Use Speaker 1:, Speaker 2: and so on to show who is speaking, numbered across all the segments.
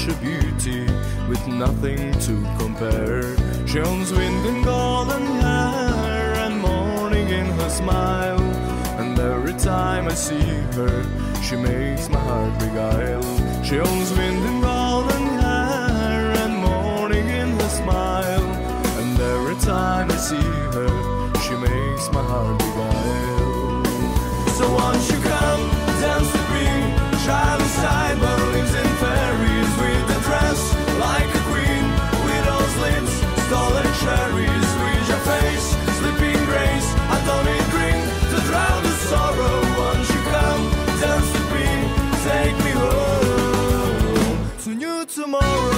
Speaker 1: such a beauty with nothing to compare. She owns wind and golden hair and morning in her smile, and every time I see her, she makes my heart beguile. She owns wind and golden hair and morning in her smile, and every time I see her, she makes my heart beguile. So won't you come dance with me? Child inside but lives in fairies, with a dress like a queen, with those lips, stolen cherries, with your face, sleeping grace. I don't need drink to drown the sorrow. Won't you come dance with me? Take me home to new tomorrow.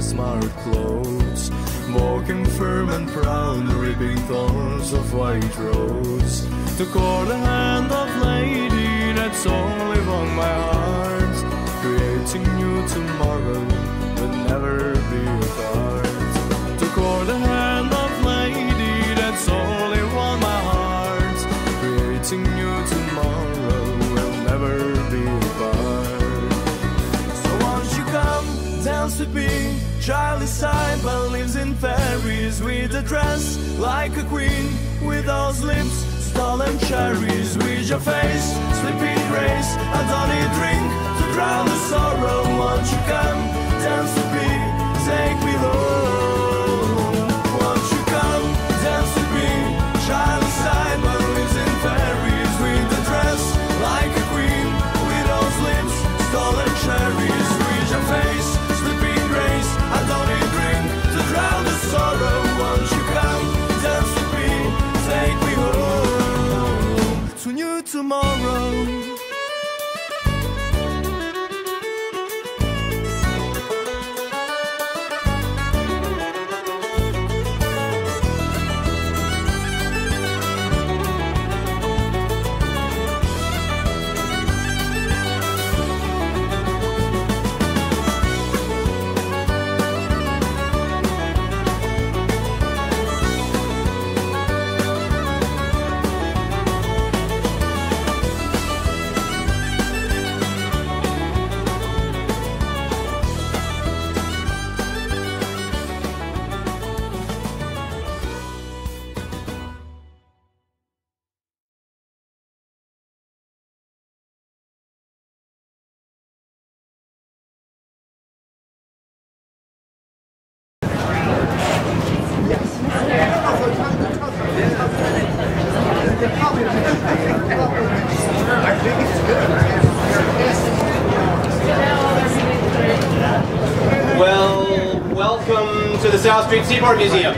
Speaker 1: Smart clothes, walking firm and proud, ripping thorns of white rose, to call the hand of lady that's only on my heart, creating new tomorrow will never be apart. To call the hand of lady that's only on my heart, creating new tomorrow will never be apart. So won't you come dance with me? Child inside but lives in fairies, with a dress like a queen, with those lips, stolen cherries, with your face, sleeping grace. I don't need drink to drown the sorrow. Won't you come dance with me? Take me home. Won't you come dance with me? Child inside but lives in fairies, with a dress like a queen, with those lips, stolen cherries, with your face, sleeping grace. I don't need drink to drown the sorrow. Won't you come dance with me? Take me home to new tomorrow. Well, welcome to the South Street Seaport Museum.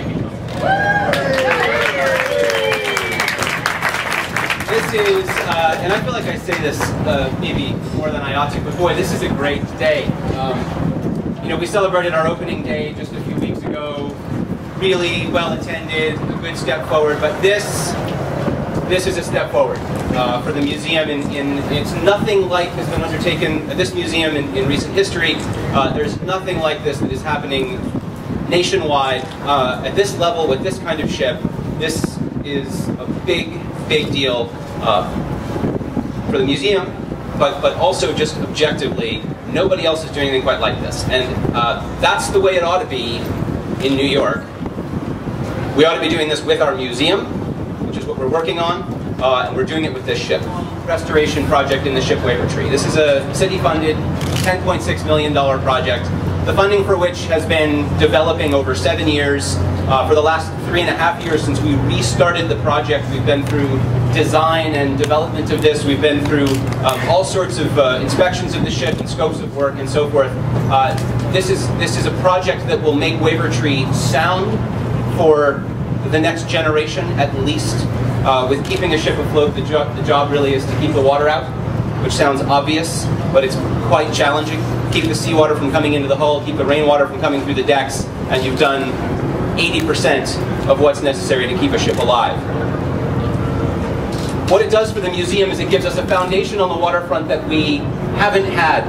Speaker 1: This is, and I feel like I say this maybe more than I ought to, but boy, this is a great day. You know, we celebrated our opening day just a few weeks ago. Really well attended, a good step forward, but this is a step forward for the museum. It's nothing like has been undertaken at this museum in recent history. There's nothing like this that is happening nationwide at this level with this kind of ship. This is a big deal for the museum, but also just objectively, nobody else is doing anything quite like this. And that's the way it ought to be in New York. We ought to be doing this with our museum, which is what we're working on, and we're doing it with this ship. Restoration project in the ship Wavertree. This is a city-funded $10.6 million project, the funding for which has been developing over 7 years. For the last 3.5 years since we restarted the project, we've been through design and development of this. We've been through all sorts of inspections of the ship and scopes of work and so forth. This is a project that will make Wavertree sound for the next generation, at least. With keeping a ship afloat, the job really is to keep the water out, which sounds obvious, but it's quite challenging. Keep the seawater from coming into the hull, keep the rainwater from coming through the decks, and you've done 80% of what's necessary to keep a ship alive. What it does for the museum is it gives us a foundation on the waterfront that we haven't had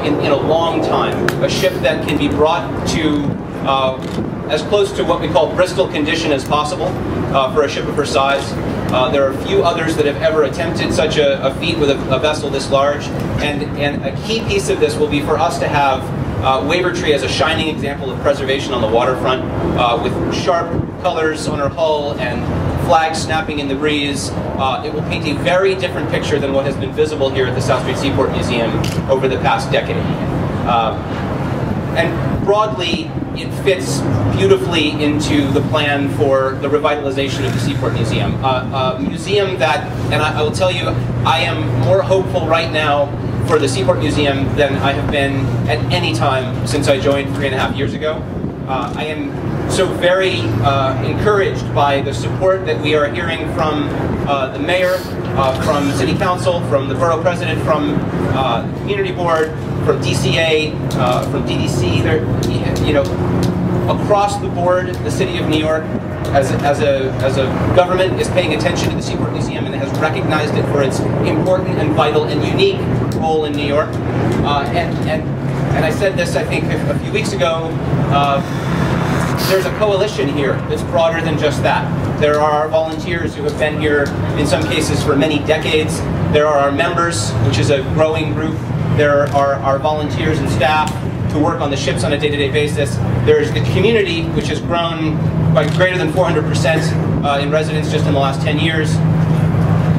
Speaker 1: in a long time. A ship that can be brought to as close to what we call Bristol condition as possible for a ship of her size. There are few others that have ever attempted such a feat with a vessel this large, and a key piece of this will be for us to have Wavertree as a shining example of preservation on the waterfront, with sharp colors on her hull and flags snapping in the breeze. It will paint a very different picture than what has been visible here at the South Street Seaport Museum over the past decade. And broadly, it fits beautifully into the plan for the revitalization of the Seaport Museum. A museum that, and I will tell you, I am more hopeful right now for the Seaport Museum than I have been at any time since I joined 3.5 years ago. I am so very encouraged by the support that we are hearing from the mayor, from City Council, from the Borough President, from the Community Board, from DCA, from DDC. You know, across the board, the City of New York, as a government, is paying attention to the Seaport Museum and has recognized it for its important and vital and unique role in New York. And I said this, I think, a few weeks ago. There's a coalition here that's broader than just that. There are our volunteers who have been here, in some cases, for many decades. There are our members, which is a growing group. There are our volunteers and staff who work on the ships on a day-to-day basis. There's the community, which has grown by greater than 400% in residents just in the last 10 years.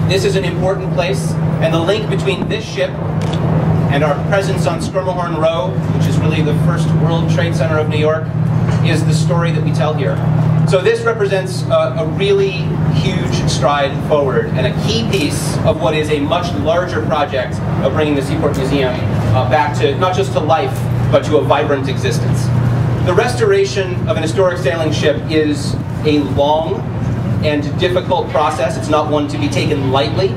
Speaker 1: This is an important place, and the link between this ship and our presence on Schermerhorn Row, which is really the first World Trade Center of New York, is the story that we tell here. So this represents a really huge stride forward and a key piece of what is a much larger project of bringing the Seaport Museum back to, not just to life, but to a vibrant existence. The restoration of an historic sailing ship is a long and difficult process. It's not one to be taken lightly,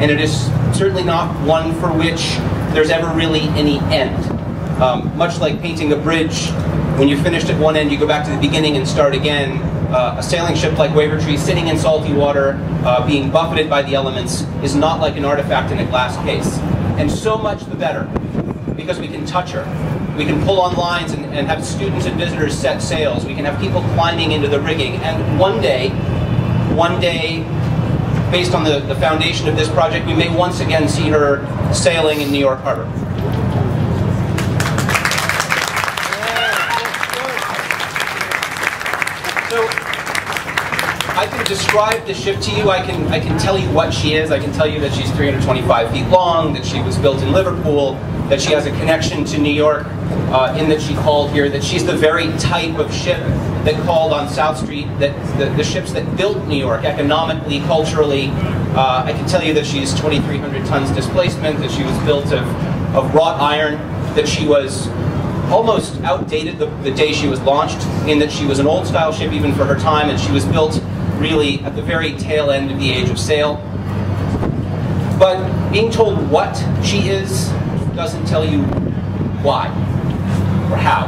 Speaker 1: and it is certainly not one for which there's ever really any end. Much like painting a bridge, when you finished at one end, you go back to the beginning and start again. A sailing ship like Wavertree, sitting in salty water, being buffeted by the elements, is not like an artifact in a glass case. And so much the better, because we can touch her. We can pull on lines and have students and visitors set sails. We can have people climbing into the rigging. And one day, based on the foundation of this project, we may once again see her sailing in New York Harbor. So I can describe the ship to you. I can tell you what she is. I can tell you that she's 325 feet long, that she was built in Liverpool, that she has a connection to New York, in that she called here, that she's the very type of ship that called on South Street, that the ships that built New York economically, culturally. I can tell you that she's 2,300 tons displacement, that she was built of wrought iron, that she was almost outdated the day she was launched, in that she was an old style ship even for her time, and she was built really at the very tail end of the age of sail. But being told what she is doesn't tell you why or how.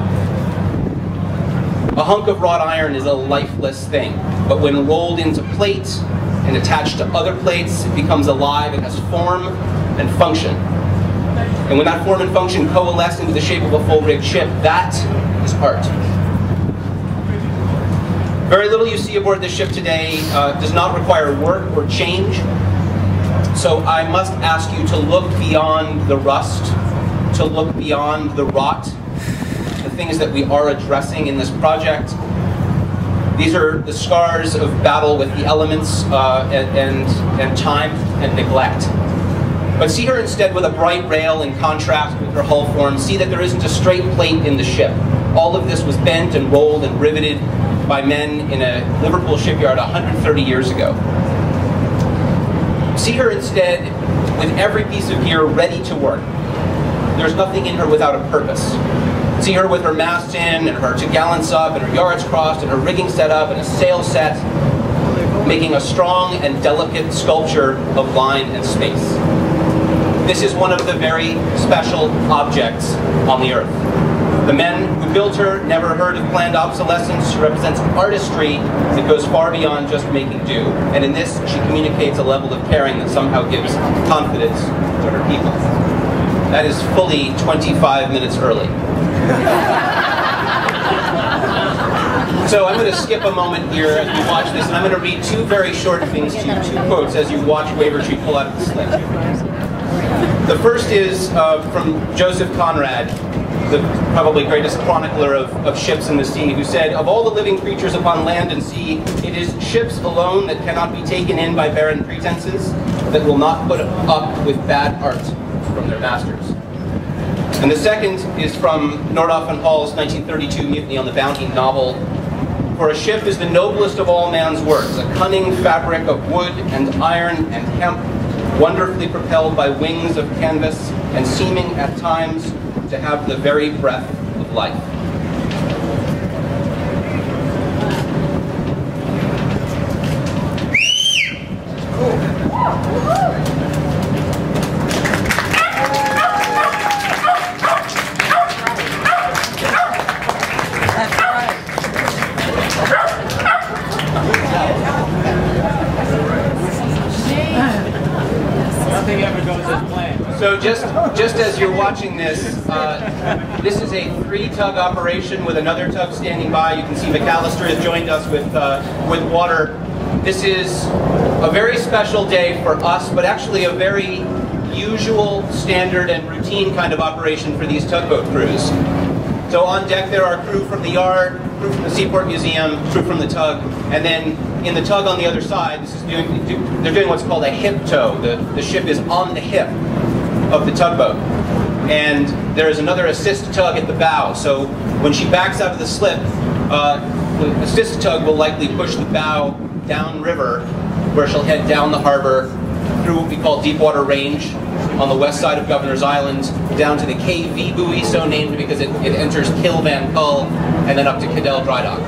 Speaker 1: A hunk of wrought iron is a lifeless thing, but when rolled into plate and attached to other plates, it becomes alive. It has form and function. And when that form and function coalesce into the shape of a full-rigged ship, that is art. Very little you see aboard this ship today does not require work or change. So I must ask you to look beyond the rust, to look beyond the rot, the things that we are addressing in this project. These are the scars of battle with the elements and time and neglect. But see her instead with a bright rail in contrast with her hull form. See that there isn't a straight plate in the ship. All of this was bent and rolled and riveted by men in a Liverpool shipyard 130 years ago. See her instead with every piece of gear ready to work. There's nothing in her without a purpose. See her with her masts in, and her topgallants up, and her yards crossed, and her rigging set up, and a sail set, making a strong and delicate sculpture of line and space. This is one of the very special objects on the Earth. The men who built her never heard of planned obsolescence. She represents artistry that goes far beyond just making do. And in this, she communicates a level of caring that somehow gives confidence to her people. That is fully 25 minutes early. So I'm going to skip a moment here as we watch this, and I'm going to read two very short things to you, two quotes as you watch Wavertree pull out of the slip. The first is from Joseph Conrad, the probably greatest chronicler of ships in the sea, who said, "Of all the living creatures upon land and sea, it is ships alone that cannot be taken in by barren pretenses, that will not put up with bad art from their masters." And the second is from Nordhoff and Hall's 1932 Mutiny on the Bounty novel. "For a ship is the noblest of all man's works, a cunning fabric of wood and iron and hemp, wonderfully propelled by wings of canvas, and seeming at times to have the very breath of life."
Speaker 2: Nothing ever goes as planned.
Speaker 1: So just as you're watching this, this is a 3-tug operation with another tug standing by. You can see McAllister has joined us with water. This is a very special day for us, but actually a very usual, standard, and routine kind of operation for these tugboat crews. So on deck there are crew from the yard, crew from the Seaport Museum, crew from the tug, and then in the tug on the other side, they're doing what's called a hip tow. The ship is on the hip of the tugboat. And there is another assist tug at the bow. So when she backs out of the slip, the assist tug will likely push the bow downriver, where she'll head down the harbor through what we call Deepwater Range on the west side of Governor's Island, down to the KV buoy, so named because it enters Kill Van Kull, and then up to Cadell Dry Dock.